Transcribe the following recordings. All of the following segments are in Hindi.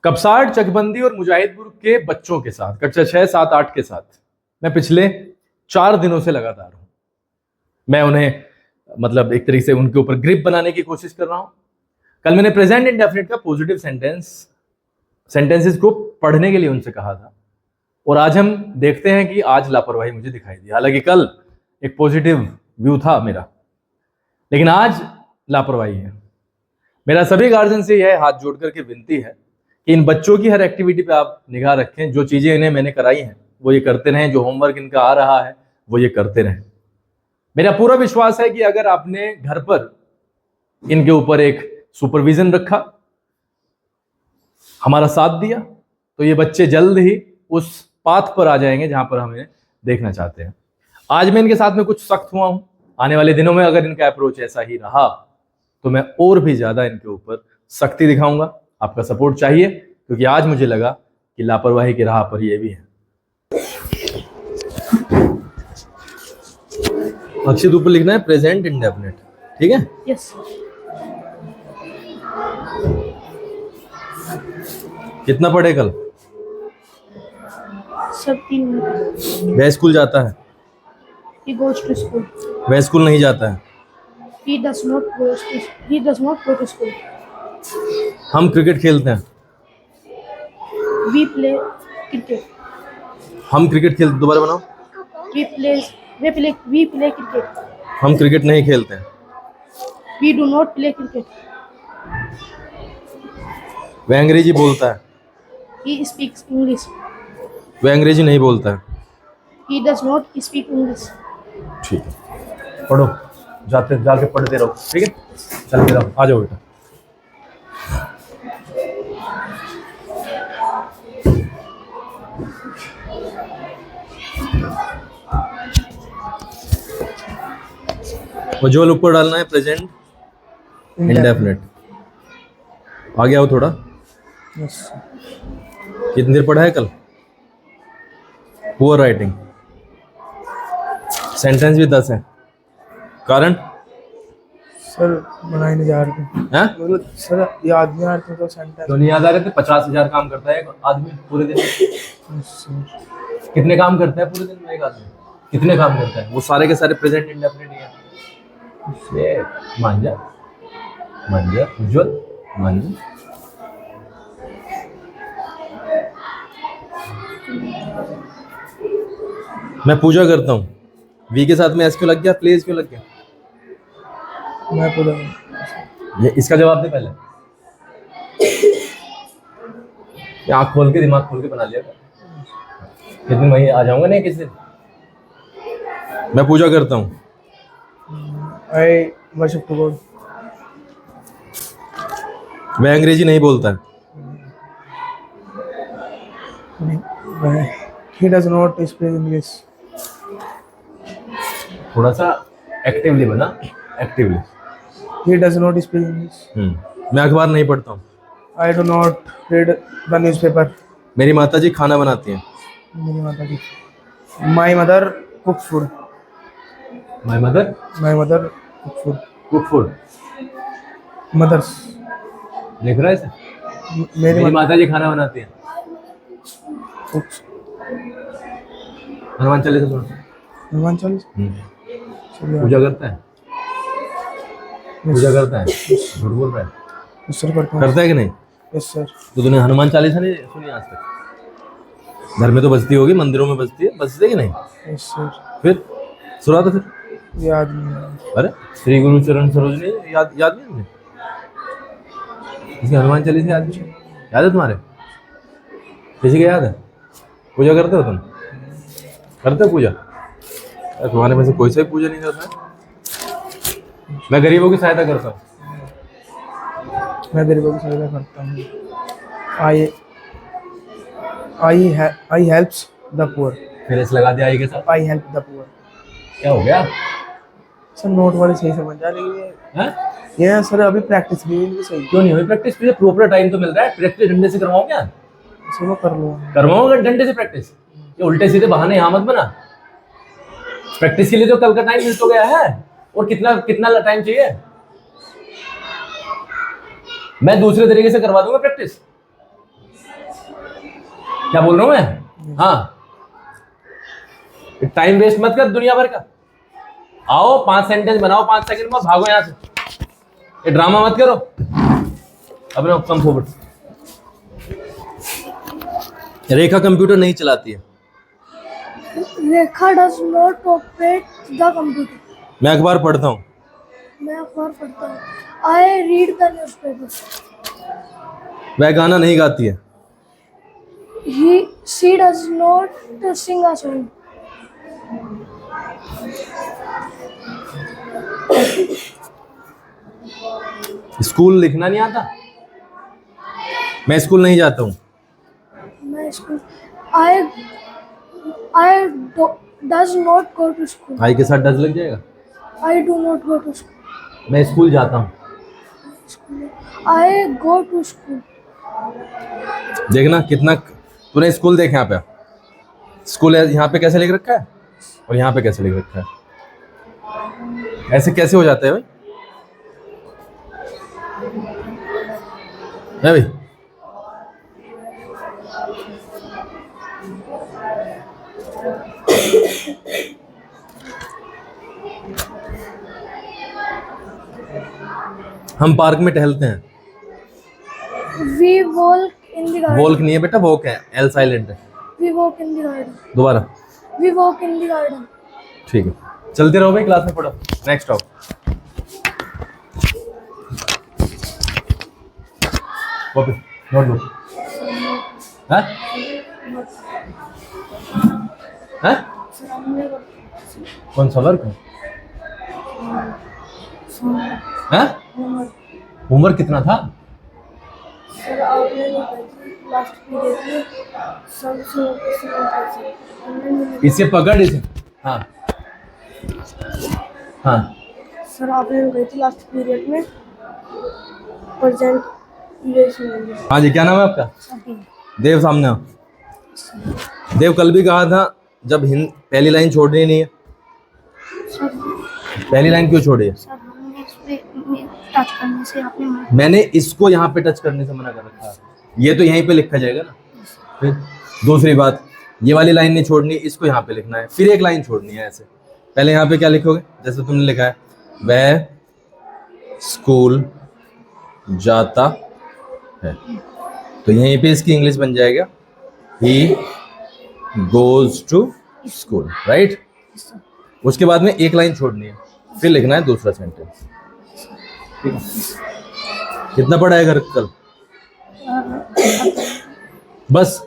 कपसाड़, चकबंदी और मुजाहिदपुर के बच्चों के साथ, कक्षा 6, 7, 8 के साथ मैं पिछले 4 दिनों से लगातार हूं। मैं उन्हें मतलब एक तरीके से उनके ऊपर ग्रिप बनाने की कोशिश कर रहा हूं। कल मैंने प्रेजेंट इंडेफिनिट का पॉजिटिव सेंटेंसेस को पढ़ने के लिए उनसे कहा था, और आज हम देखते हैं कि आज लापरवाही मुझे दिखाई दी। हालांकि कल एक पॉजिटिव व्यू था मेरा, लेकिन आज लापरवाही है। मेरा सभी गार्जियन से यह हाथ जोड़ करके विनती है कि इन बच्चों की हर एक्टिविटी पे आप निगाह रखें। जो चीजें इन्हें मैंने कराई हैं वो ये करते रहें, जो होमवर्क इनका आ रहा है वो ये करते रहें। मेरा पूरा विश्वास है कि अगर आपने घर पर इनके ऊपर एक सुपरविजन रखा, हमारा साथ दिया, तो ये बच्चे जल्द ही उस पाथ पर आ जाएंगे जहां पर हमें देखना चाहते हैं। आज मैं इनके साथ में कुछ सख्त हुआ हूं। आने वाले दिनों में अगर इनका अप्रोच ऐसा ही रहा तो मैं और भी ज्यादा इनके ऊपर सख्ती दिखाऊंगा। आपका सपोर्ट चाहिए, क्योंकि आज मुझे लगा कि लापरवाही की राह पर ये भी है। अक्षित ऊपर लिखना है प्रेजेंट इंडेफिनिट, ठीक है? यस। कितना पढ़े कल? सब 3 मिनट। वह स्कूल जाता है? He goes to school. वह स्कूल नहीं जाता है? He does not go to school. हम क्रिकेट खेलते हैं? We play cricket. हम क्रिकेट खेलते, दोबारा बनाओ। We play cricket. हम क्रिकेट नहीं खेलते हैं। We do not play cricket. वह अंग्रेजी बोलता है? He speaks English. वह अंग्रेजी नहीं बोलता है। He does not speak English. ठीक है, पढ़ो, जाके पढ़ते रहो, ठीक है? चलते रहो, आ जाओ बेटा। उज्ज्वल ऊपर डालना है प्रेजेंट इंडेफिनिट। आगे आओ थोड़ा। Yes. कितनी देर पढ़ा है कल? पुअर राइटिंग, सेंटेंस भी 10 है। कारण सर बनाए नहीं जा रहे थे। हैं? मतलब सर याद नहीं आ रहे थे तो सेंटेंस। तो नहीं याद आ रहे थे? 50,000 काम करता है एक आदमी पूरे दिन में। कितने काम करता है पूरे दिन में एक आदमी? कितने काम करता है? वो सारे के सारे प्रेजेंट इंडेफिनिट ही है। ये मान जा उज्ज्वल, मान जा। मैं पूजा करता हूँ। वी के साथ में एस क्यों लग गया? प्लेज क्यों लग गया? मैं पूरा ये इसका जवाब दे पहले। आँख खोल के, दिमाग खोल के बना लिया। किस दिन वहीं आ जाऊंगा? नहीं, किस दिन? मैं पूजा करता हूँ। I worship to God. मैं अंग्रेजी नहीं बोलता है। He does not speak English. थोड़ा सा एक्टिवली बना, actively. He does not speak English. मैं अखबार नहीं पढ़ता हूँ। I do not read the newspaper. मेरी माताजी खाना बनाती हैं। मेरी माता जी। My mother cook food. My mother cook food. Cook food. Mothers. लिख रहा है इसे? मेरी माताजी खाना बनाती हैं। कुक्स। हनुमान चालीसा सुनो। हनुमान चालीसा। पूजा करता है? पूजा करता है? झूठ बोल रहा है? यस सर करता हूँ। करता है कि नहीं? Yes sir. तो तूने हनुमान चालीसा नहीं सुनी आज तक? घर में तो बजती होगी, मंदिरों में बजती है, बजती है कि नहीं? Yes sir. फिर सुना तो फिर। याद नहीं है। अरे श्री गुरु चरण सरोज ने याद नहीं है? इसकी हनुमान चालीसा याद है तुम्हारे? किसी का याद है? पूजा करते हो तुम? करते हो पूजा? तुम्हारे में से कोई सा भी पूजा नहीं करता? मैं गरीबों की सहायता करता हूँ। मैं गरीबों की सहायता करता हूँ। आई हेल्प्स द पुअर। फिर इस लगा दिया आई के साथ। I help the poor. क्या हो गया? सर नोट वाले सही समझ जा रही है। ये सर अभी प्रैक्टिस भी नहीं सही। क्यों नहीं हुई प्रैक्टिस? तुझे प्रॉपर टाइम तो मिल रहा है। प्रैक्टिस डंडे से करवाओ क्या? सुनो कर लो। करवाओगे डंडे से प्रैक्टिस? ये उल्टे सीधे बहाने यहाँ मत बना। प्रैक्टिस के लिए तो कल का टाइम मिल तो गया है, और कितना टाइम चाहिए? मैं दूसरे तरीके से करवा दूंगा प्रैक्टिस। क्या बोल रहा हूं मैं? हाँ, टाइम वेस्ट मत कर दुनिया भर का। आओ 5 सेंटेंस बनाओ 5 सेकंड में, भागो यहां से। ये ड्रामा मत करो। अपने कम फॉरवर्ड। रेखा कंप्यूटर नहीं चलाती है। Rekha does not operate the computer. मैं अखबार पढ़ता हूँ। मैं अखबार पढ़ता हूँ। I read the newspaper. वह गाना नहीं गाती है। She does not sing a song. School लिखना नहीं आता। मैं स्कूल नहीं जाता हूँ। मैं school I does not go to school. आई के साथ डज लग जाएगा। I do not go to school. मैं स्कूल जाता हूँ। I go to school. देखना कितना तूने स्कूल देख यहाँ पे। स्कूल यहाँ पे कैसे लिख रखा है और यहाँ पे कैसे लिख रखा है। ऐसे कैसे हो जाता है भाई? है भाई? हम पार्क में टहलते हैं। We walk in the garden. Walk नहीं है बेटा, वॉक है, एल साइलेंट है। We walk in the garden. दोबारा। We walk in the garden. ठीक है, चलते रहो भाई, क्लास में पढ़ो। नेक्स्ट आओ। Copy notebook. हाँ हाँ, कौन सा वर्क है? हाँ, होमवर्क कितना था? सर आपने लास्ट पीरियड में सब इसे पकड़ इसे। हाँ हाँ, सर आपने गई थी लास्ट पीरियड में प्रेजेंट इरेशन। हाँ जी, क्या नाम है आपका? देव। सामने आओ। देव, कल भी कहा था जब पहली लाइन छोड़नी नहीं है। पहली लाइन क्यों छोड़ी है? सर हमने इस पे टच करने से आपने मैंने इसको यहाँ पे टच करने से मना कर रखा है। ये तो यहीं पे लिखा जाएगा ना। फिर दूसरी बात, ये वाली लाइन नहीं छोड़नी, इसको यहाँ पे लिखना है। फिर एक लाइन छोड़नी है ऐसे। पहले यहाँ पे क्या लिखोगे? जैसे तुमने लिखा है, वह स्कूल जाता है, तो यहीं पे इसकी इंग्लिश बन जाएगा, he goes to school, right. उसके बाद में एक लाइन छोड़नी है, फिर लिखना है दूसरा सेंटेंस। ठीक है? कितना पढ़ा है घर कल? बस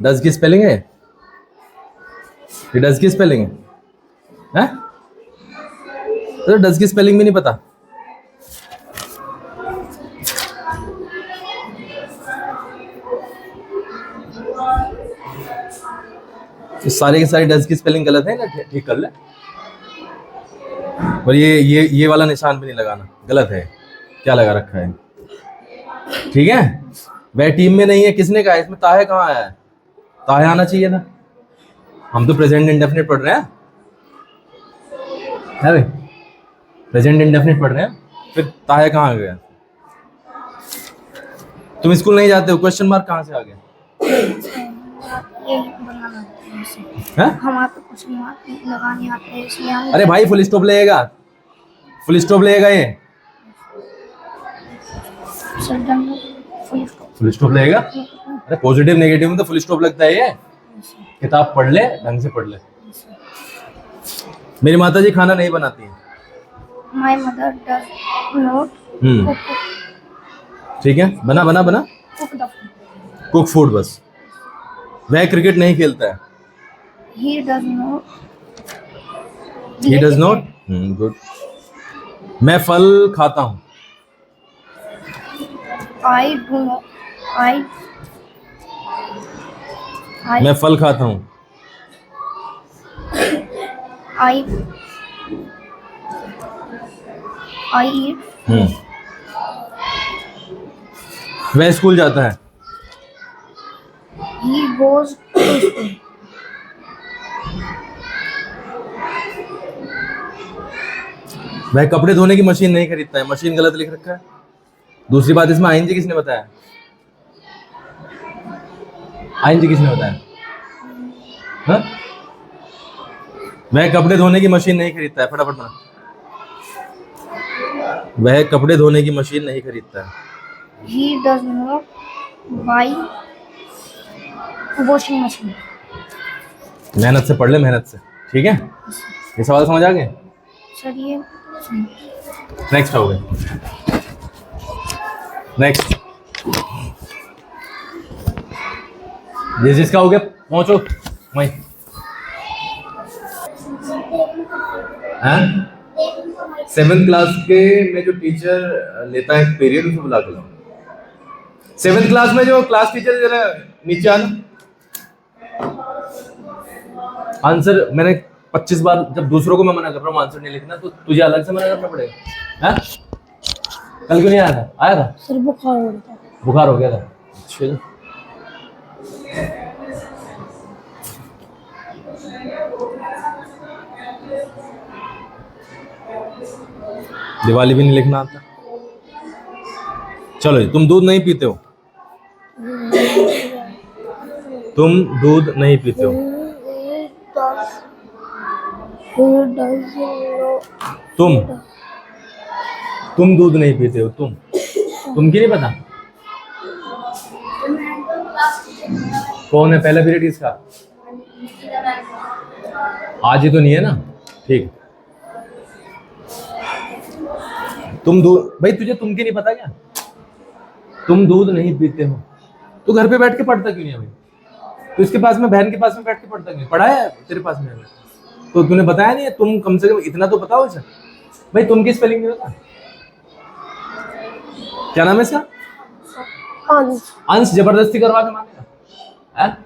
डज की स्पेलिंग है। ये डज की स्पेलिंग है? तो डज की स्पेलिंग भी नहीं पता? तो सारे के सारे डज की स्पेलिंग गलत है ना, ठीक कर ले। और ये वाला निशान भी नहीं लगाना, गलत है। क्या लगा रखा है? ठीक है, वह टीम में नहीं है। किसने कहा? इसमें ताहे कहाँ आया है? ताहे आना चाहिए था। हम तो प्रेजेंट इंडेफिनिट पढ़ रहे हैं, है भाई? प्रेजेंट इंडेफिनिट पढ़ रहे हैं, फिर ताहे कहाँ आ गया? तुम स्कूल नहीं जाते हो, क्वेश्चन मार्क कहाँ से आ गया? हैं? हमारे को क्वेश्चन मार्क लगाने आते हैं इसलिए हम अरे भाई, फुल स्टॉप लगेगा, फुल स्टॉप लगेगा। ये फुल स्टॉप लगेगा। अरे पॉजिटिव नेगेटिव में तो फुल स्टॉप लगता है। ये किताब पढ़ ले, ढंग से पढ़ ले। मेरी माता जी खाना नहीं बनाती है। माय मदर डज नॉट ठीक है, बना बना बना कुक द कुक फूड। बस वह क्रिकेट नहीं खेलता है। He does not good. मैं फल खाता हूँ। आई डू नॉट मैं फल खाता हूँ। आई ईट वह स्कूल जाता है। ही गोज टू स्कूल वह कपड़े धोने की मशीन नहीं खरीदता है। मशीन गलत लिख रखा है। दूसरी बात, इसमें आईएनजी किसने बताया? आयन जी किसने बताया? हाँ? वह कपड़े धोने की मशीन नहीं खरीदता है, फटाफट ना। वह कपड़े धोने की मशीन नहीं खरीदता है। He does not buy washing machine. मेहनत से पढ़ ले, मेहनत से, ठीक है। ये सवाल समझ आ गए? सर ये नेक्स्ट हो गए। नेक्स्ट ये जिसका हो गया पहुंचो वहीं। हैं? 7th क्लास के में जो टीचर लेता है पीरियड, उसे बुला के लाओ। 7th क्लास में जो क्लास टीचर जरा नीचे आना। आंसर मैंने 25 बार, जब दूसरों को मैं मना कर रहा हूँ आंसर नहीं लिखना, तो तुझे अलग से मना करना पड़ेगा। हैं? कल क्यों नहीं आया था? आया था? सर बुखार हो रहा था। बुखार हो गया था? अच्छा। दिवाली भी नहीं लिखना आता। चलो जी, तुम दूध नहीं पीते हो? तुम दूध नहीं पीते हो? तुम दूध नहीं पीते हो? तुम की नहीं पता? कौन है पहला पीरियड इसका? आज ही तो नहीं है ना, ठीक। तुम दूध, भाई तुझे तुम की नहीं पता क्या? तुम दूध नहीं पीते हो तो घर पे बैठ के पढ़ता क्यों नहीं है भाई? तो इसके पास में, बहन के पास में बैठ के पढ़ता क्यों नहीं? पढ़ा है तेरे पास में, तो तूने बताया नहीं है। तुम कम से कम इतना तो बताओ इसे। भाई तुम की स्पेलिंग नहीं पता? क्या नाम है इसका? अंश। अंश जबरदस्ती करवा के मानेगा? हैं?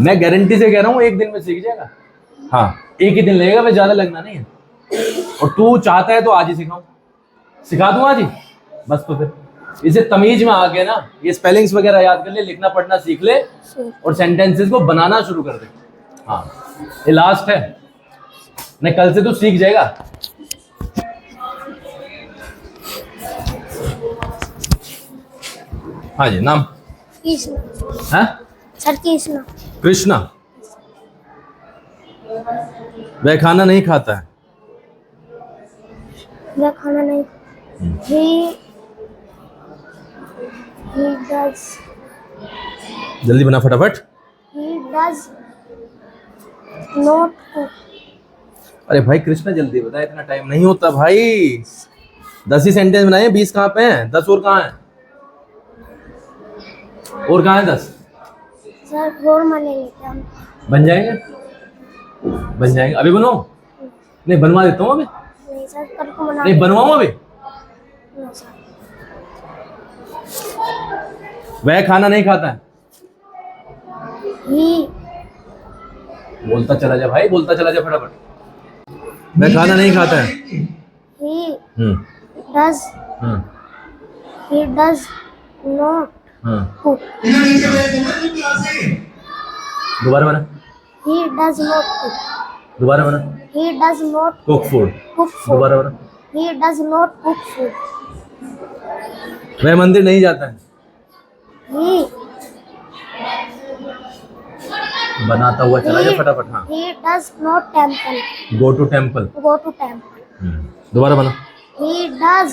मैं गारंटी से कह रहा हूँ एक दिन में सीख जाएगा। हाँ, एक ही दिन लगेगा, मैं ज्यादा लगना नहीं है। और तू चाहता है तो आज ही सिखाऊं, सिखा दूं आज ही, बस। तो फिर इसे तमीज में आ गया ना, ये स्पेलिंग्स वगैरह याद कर ले, लिखना पढ़ना सीख ले और सेंटेंसेस को बनाना शुरू कर दे। हाँ, ये लास्ट है, नहीं कल से तू सीख जाएगा। हाँ जी, नाम? कृष्णा। हाँ? सर कृष्णा। कृष्णा। वह खाना नहीं खाता है? वह खाना नहीं। He does. जल्दी बना फटाफट। He does not cook. अरे भाई कृष्णा जल्दी बता, इतना टाइम नहीं होता भाई। 10 ही सेंटेंस बनाए, 20 कहाँ पे हैं? 10 और कहाँ हैं? और कहाँ है 10? सर और बनेंगे क्या? बन जाएंगे, बन जाएंगे। अभी बनाओ? नहीं बनवा देता हूँ अभी। नहीं सर, कल को बना। नहीं बनवाऊँ अभी? नहीं सर। वह खाना नहीं खाता है? He बोलता चला जा भाई, बोलता चला जा फटाफट। वह खाना नहीं खाता है? he hmm does hmm he does not cook. दोबारा बना, He does not cook. दोबारा बना। He does not cook food. cook food. दोबारा बना। He does not cook food. वह मंदिर नहीं जाता है? He बनाता हुआ चला जा फटाफट। हाँ, he does not temple. Go to temple. Go to temple. दोबारा बना। He does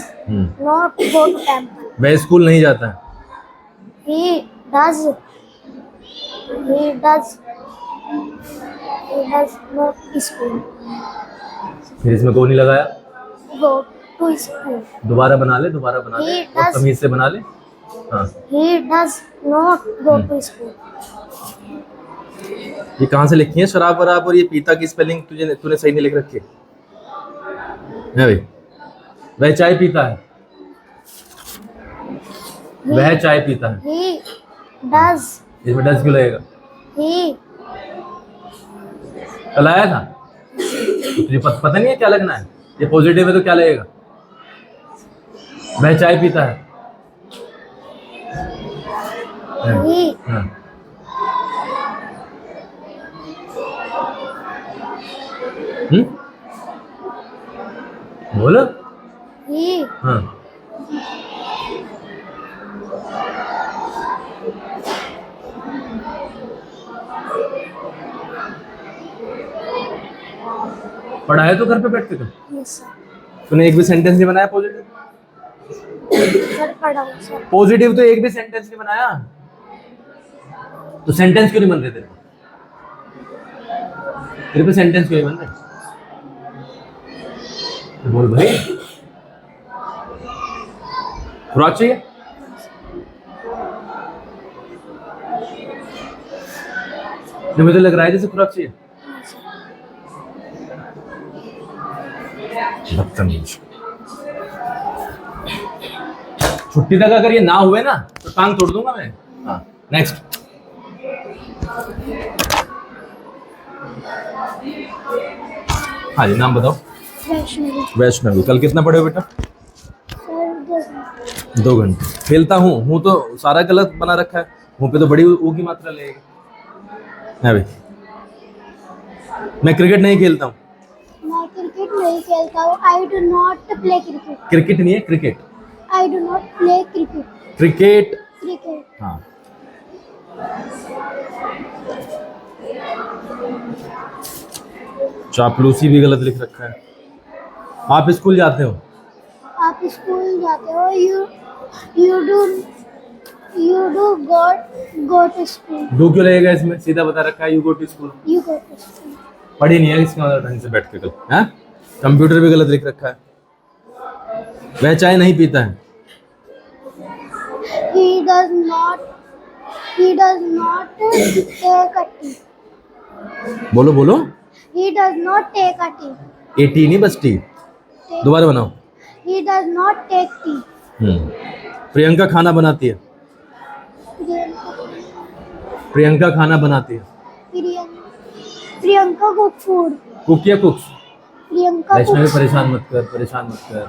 not go to temple. वह स्कूल नहीं जाता है? He does not school. फिर इसमें गो नहीं लगाया। Go to school. दोबारा बना ले, दोबारा बना ले, He और does- तमीज से बना ले। हाँ, He does not go to school. ये कहाँ से लिखी है शराब वराब, और ये पीता की स्पेलिंग तूने सही नहीं लिख रखी है भाई। वह चाय पीता है? वह चाय पीता है। He does. इसमें 10 क्यों लगेगा? He कल आया था तो तुझे पता नहीं है क्या लगना है? ये पॉजिटिव है तो क्या लगेगा? वह चाय पीता है। he हाँ। बोलो। he हाँ, पढ़ा है तो घर पे बैठ के कर। Yes sir. तूने एक भी सेंटेंस नहीं बनाया पॉजिटिव? सर पढ़ा हूँ सर। पॉजिटिव तो एक भी सेंटेंस नहीं बनाया, तो सेंटेंस क्यों नहीं बन रहे तेरे को? तेरे पे सेंटेंस क्यों नहीं बन रहे? बोल भाई, खुराक चाहिए? नहीं, मुझे लग रहा है जैसे खुराक चाहिए। बदतमीज। छुट्टी तक अगर ये ना हुए ना तो टांग तोड़ दूंगा मैं। हाँ, नेक्स्ट। हाँ जी, नाम बताओ। वैष्णवी। वैष्णवी। कल कितना पढ़े हो बेटा? सर 2 घंटे। खेलता हूँ तो सारा गलत बना रखा है, हूँ पे तो बड़ी ऊ की मात्रा लगेगी। है भाई, मैं क्रिकेट नहीं खेलता हूँ। मैं क्रिकेट नहीं खेलता हूँ। I do not play cricket. Cricket नहीं है, cricket. I do not play cricket. Cricket. Cricket. हाँ। चापलूसी भी गलत लिख रखा है। आप स्कूल जाते हो? आप स्कूल जाते हो। You do go to school. Do क्यों लगेगा इसमें? सीधा बता रखा है, you go to school. You go to school. पढ़ी नहीं है इसका मतलब ढंग से बैठ के कल। हाँ, कंप्यूटर भी गलत लिख रखा है। वह चाय नहीं पीता है। He does not take a tea. बोलो बोलो। He does not take a tea. A T नहीं, बस टी। दोबारा बनाओ। He does not take tea. Priyanka खाना बनाती है। प्रियंका खाना बनाती है। Priyanka cook food. कुक या कुक्स? प्रियंका वैष्णवी cooks. परेशान मत कर, परेशान मत कर,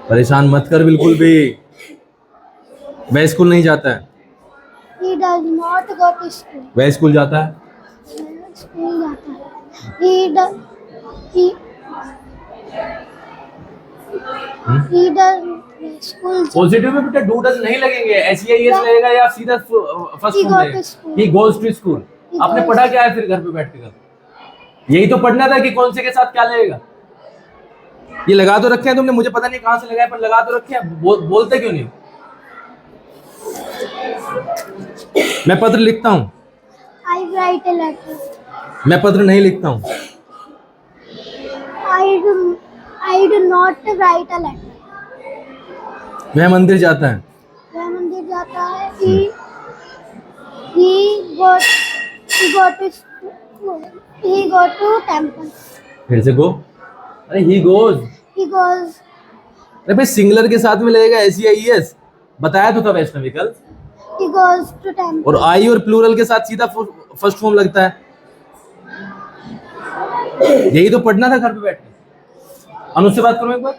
परेशान मत कर बिल्कुल भी। वह स्कूल नहीं जाता है। He does not go to school. वह स्कूल जाता है। स्कूल जाता है। He does school. पॉजिटिव में बेटा डू डज नहीं लगेंगे, एस लगेगा या सीधा फर्स्ट He फॉर्म go लगेगा। to school. He goes to school. He आपने goes- पढ़ा क्या है फिर घर पे बैठ के कल? यही तो पढ़ना था कि कौन से के साथ क्या लगेगा। ये लगा तो रखे हैं तुमने, मुझे पता नहीं कहां से लगाए, पर लगा तो रखे हैं। बोलते क्यों नहीं? मैं पत्र लिखता हूँ। I write a letter. मैं पत्र नहीं लिखता हूँ। I do not write a letter. वह मंदिर जाता है। वह मंदिर जाता है। He go to temple. फिर से गो। अरे ही गोज। He goes. अरे भाई सिंगुलर के साथ में लगेगा एस बताया तो था वैष्णवी कल। He goes to temple. और आई और प्लूरल के साथ सीधा फर्स्ट फॉर्म लगता है। यही तो पढ़ना था घर पे बैठ के। अनुज से बात करो एक बार,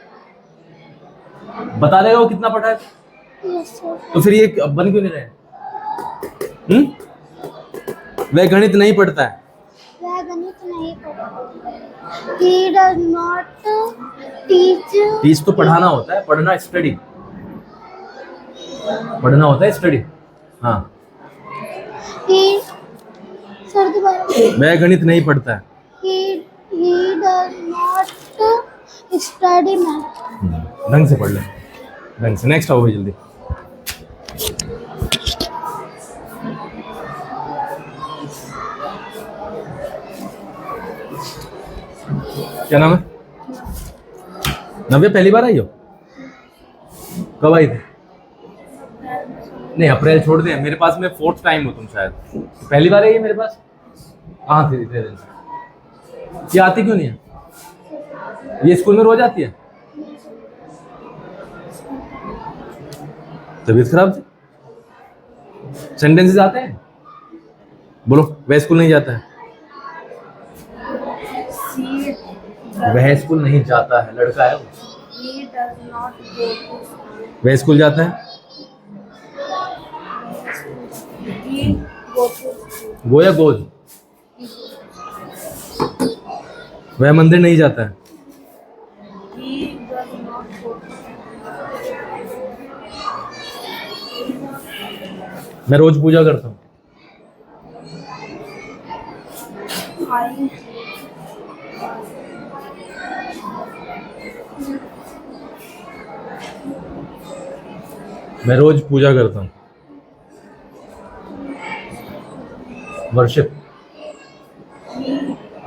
बता देगा वो कितना पढ़ा है। Yes, sir. तो फिर ये बन क्यों नहीं रहे? वह गणित नहीं पढ़ता है। वह गणित नहीं पढ़ता। He does not teach. Teach तो पढ़ाना होता है, पढ़ना स्टडी, पढ़ना होता है स्टडी। हाँ। He सर दोबारा। वह गणित नहीं पढ़ता है। He does not study math. ढंग से पढ़ ले, ढंग से। नेक्स्ट आओ भाई जल्दी। क्या नाम है? नव्या पहली बार आई हो? कब आई थी? नहीं, अप्रैल छोड़ दे, मेरे पास में 4th टाइम हो तुम शायद। पहली बार आई है मेरे पास। कहाँ थी इतने दिन से? ये आती क्यों नहीं है? ये स्कूल में रोज आती है? तबीयत खराब थी? सेंटेंसेस आते हैं? बोलो। वह स्कूल नहीं जाता है। वह स्कूल नहीं जाता है, लड़का है वो। He does not go to school. वह स्कूल जाता है। He go to school. गो या गोज? वह मंदिर नहीं जाता है। He does not go to मैं रोज पूजा करता हूँ। school. मैं रोज पूजा करता हूँ। वर्शिप।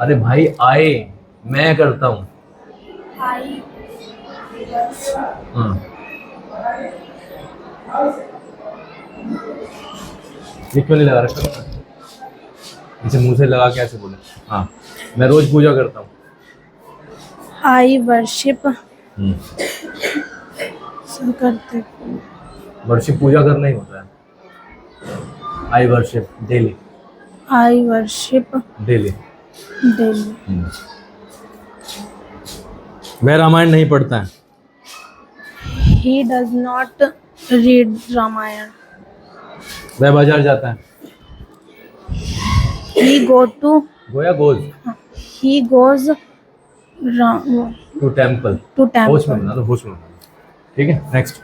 अरे भाई आए, मैं करता हूँ। हाँ, ये क्यों नहीं लगा रखा? इसे मुंह से लगा के ऐसे बोले। हाँ, मैं रोज पूजा करता हूँ। I worship सब करते वर्शिप पूजा करना ही होता है। आई worship daily. I worship daily. daily. वह रामायण नहीं पढ़ता है। He does not read Ramayana. वह बाजार जाता है। He go to गोया goes he goes to temple. to होश में temple. बना दो, होश में बना दो। ठीक है, नेक्स्ट।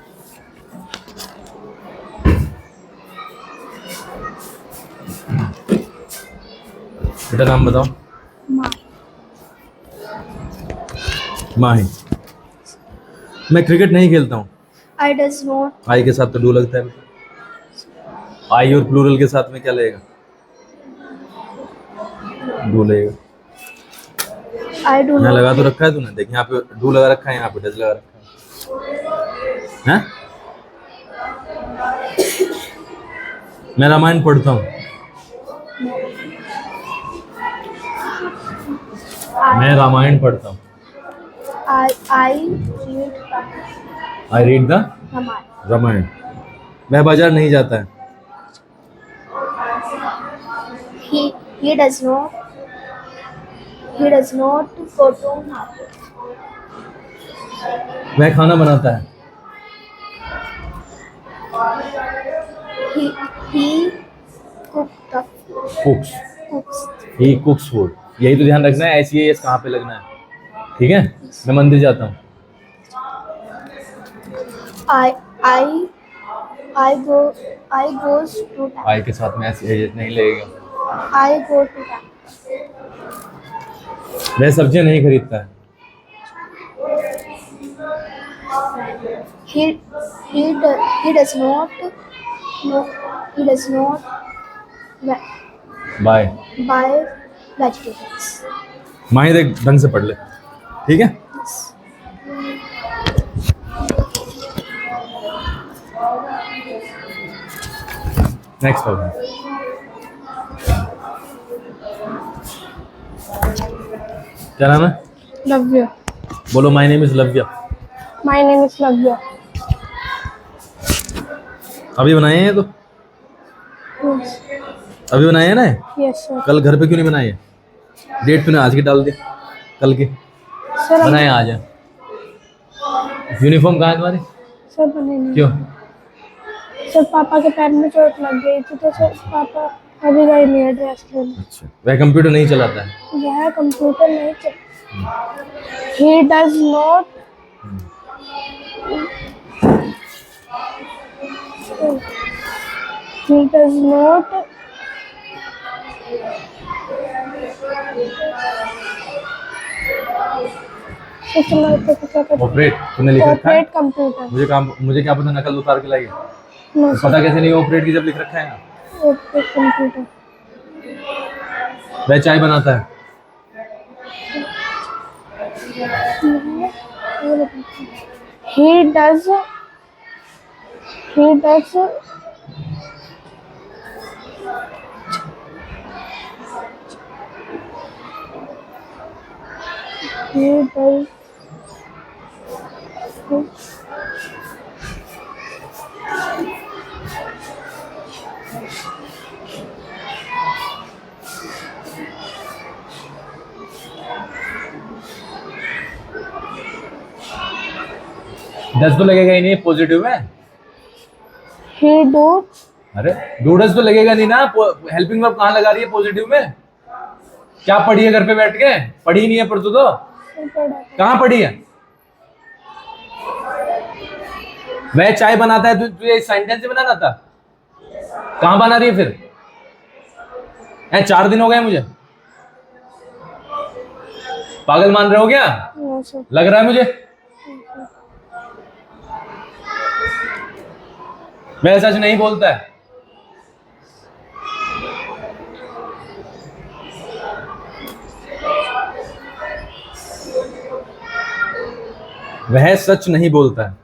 बेटा नाम बताओ। माही। मैं क्रिकेट नहीं खेलता हूँ। I does not. आई के साथ तो डू लगता है। आई और प्लूरल के साथ में क्या लगेगा? डू लगेगा। I do यहाँ not. लगा तो रखा है तूने, देख यहाँ पे डू लगा रखा है, यहाँ पे डज लगा रखा है। हैं? मैं रामायण पढ़ता हूँ। मैं रामायण पढ़ता हूँ। I read I read the Ramayana. Ramayana. मैं बाजार नहीं जाता है। He does not. He does not go to market. वह खाना बनाता है। He cooked the कुक्स। cooks. He कुक्स food. यही तो ध्यान रखना है, ऐसी है कहाँ पे लगना है। ठीक है, मैं मंदिर जाता हूँ। I goes to temple. आई के साथ में ऐसी एजेस नहीं लगेगा। I go to temple. वह सब्जियां नहीं खरीदता है। He does not. No, he does not buy. buy vegetables. माही देख ढंग से पढ़ ले। ठीक है, नेक्स्ट हो। क्या नाम है? Lavya. बोलो my name is Lavya. My name is Lavya. अभी बनाए हैं ये तो, Yes. अभी बनाए हैं ना? Yes sir. कल घर पे क्यों नहीं बनाए? डेट तूने आज की डाल दी, कल की Sir, बनाए आज। यूनिफॉर्म कहाँ है तुम्हारी? सर बने नहीं। क्यों? सर पापा के पैर में चोट लग गई थी तो सर पापा अभी गए नहीं है ड्रेस लेने। अच्छा, वह कंप्यूटर नहीं चलाता है। वह कंप्यूटर नहीं चल। He does not. He does not. Operate तूने लिख रखा है। Operate computer. मुझे क्या पता नकल उतार के लाई है। नो पता कैसे नहीं ऑपरेट की जब लिख रखा है यहाँ। Operate computer. वह चाय बनाता है। He does. He does. He does. डस तो लगेगा ही नहीं, पॉजिटिव है। He do. अरे डूडस तो लगेगा नहीं ना, हेल्पिंग वर्ब कहाँ लगा रही है पॉजिटिव में? क्या पढ़ी है घर पे बैठ के? पढ़ी नहीं है पर तो कहाँ पढ़ी है? वह चाय बनाता है, तुझे सेंटेंस से बनाना था। कहाँ बना रही है फिर? 4 दिन हो गए मुझे। पागल मान रहे हो क्या? No sir. लग रहा है मुझे। वह सच नहीं बोलता है। वह सच नहीं बोलता है।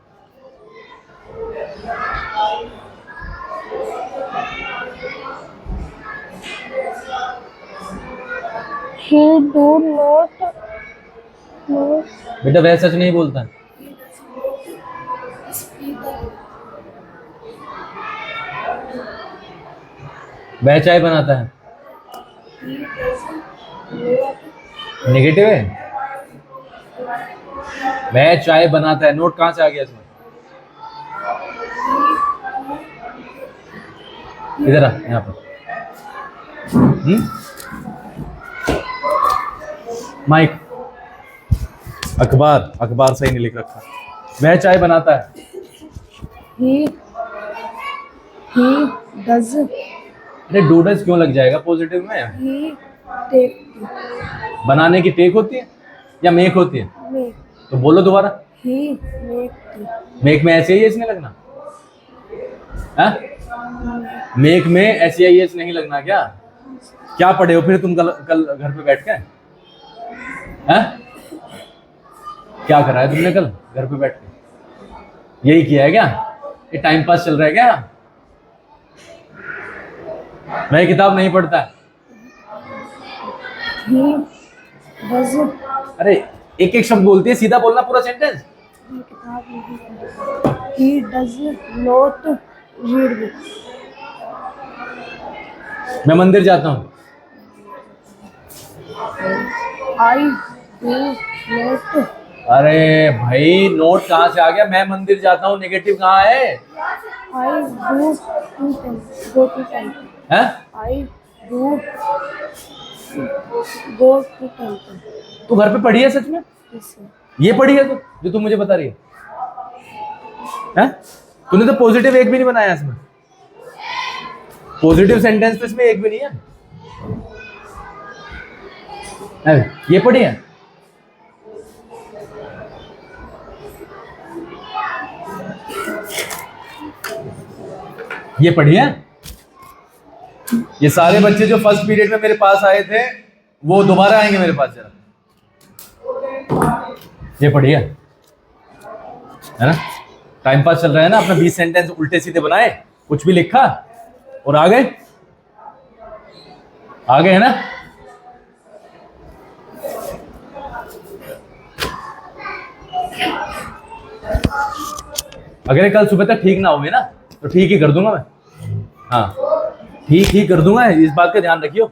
He do not know बेटा वह सच नहीं बोलता है। वह चाय बनाता है। नेगेटिव है। वह चाय बनाता है, नोट कहां से आ गया इसमें? इधर आ, यहाँ पर। माइक, अखबार, अखबार सही नहीं लिख रखा। वह चाय बनाता है। he does अरे डूडस क्यों लग जाएगा पॉजिटिव में? he take बनाने की टेक होती है या मेक होती है? make तो बोलो दोबारा। he make tea मेक में ऐसे ही एस नहीं लगना? हाँ? मेक में ऐसे ही एस नहीं लगना क्या? क्या पढ़े हो फिर तुम कल घर पे बैठ के? हाँ? क्या करा है तुमने कल घर पे बैठ के? यही किया है क्या? ये टाइम पास चल रहा है क्या? मैं किताब नहीं पढ़ता। he does अरे एक एक शब्द बोलती है, सीधा बोलना पूरा sentence. he does not read books मैं मंदिर जाता हूँ। I do not अरे भाई नोट कहाँ से आ गया? मैं मंदिर जाता हूँ, नेगेटिव कहाँ है? I do go to temple हैं? I do go to temple तू घर पे पढ़ी है सच में? yes sir ये पढ़ी है तू जो तू मुझे बता रही है? हैं? तूने तो पॉजिटिव एक भी नहीं बनाया इसमें। पॉजिटिव सेंटेंस तो इसमें एक भी नहीं है। अरे, ये पढ़ी है? ये पढ़ी है? ये सारे बच्चे जो फर्स्ट पीरियड में मेरे पास आए थे वो दोबारा आएंगे मेरे पास जरा। ये पढ़ी है ना? टाइम पास चल रहा है ना अपना। 20 सेंटेंस उल्टे सीधे बनाए, कुछ भी लिखा और आ गए है ना? अगर ये कल सुबह तक ठीक ना हुए ना तो ठीक ही कर दूंगा मैं। हाँ ठीक ही कर दूंगा, इस बात का ध्यान रखियो।